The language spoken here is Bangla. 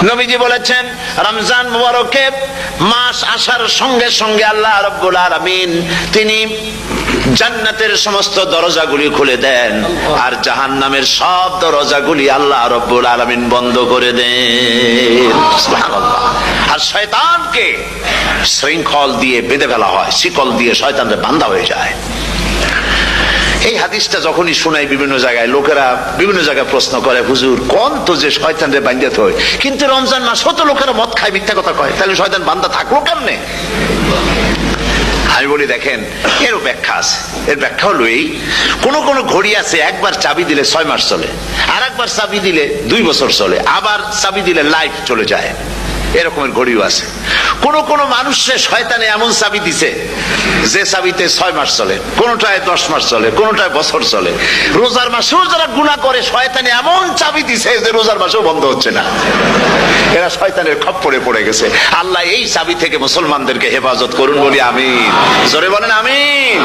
নবীজি বলেছেন রমজান মুবারকে মাস আসার সঙ্গে সঙ্গে আল্লাহ রাব্বুল আলামিন তিনি জান্নাতের সমস্ত দরজাগুলি খুলে দেন আর জাহান্নামের সব দরজাগুলি আল্লাহ রাব্বুল আলামিন বন্ধ করে দেন। সুবহানাল্লাহ। আর শয়তানকে শৃঙ্খল দিয়ে বেঁধে ফেলা হয়, শিকল দিয়ে শয়তানরে বাঁধা হয়ে যায়। এই হাদিসটা যখনই শোনাই বিভিন্ন জায়গায় লোকেরা বিভিন্ন জায়গায় প্রশ্ন করে, হুজুর কোন তো যে শয়তানরে বাঁধতে হয়, কিন্তু রমজান মাস হতো লোকেরা মদ খায়, মিথ্যা কথা কয়, তাহলে শয়তান বাঁধা থাকলো কেমনে? আমি বলি দেখেন, এরও ব্যাখ্যা আছে। এর ব্যাখ্যা হলো এই, কোন কোন ঘড়ি আছে একবার চাবি দিলে 6 মাস চলে, আর একবার চাবি দিলে 2 বছর চলে, আবার চাবি দিলে লাইফ চলে যায়, এরকমের ঘড়িও আছে। কোন কোন মানুষের শয়তানে এমন চাবি দিছে যে চাবিতে 6 মাস চলে, কোনটায় 10 মাস চলে, কোনটায় বছর চলে। রোজার মাসেও যারা গুনাহ করে শয়তানে এমন চাবি দিছে যে রোজার মাসেও বন্ধ হচ্ছে না। এরা শয়তানের খপ্পরে পড়ে গেছে। আল্লাহ এই চাবি থেকে মুসলমানদেরকে হেফাজত করুন বলি আমিন। জোরে বলেন আমিন।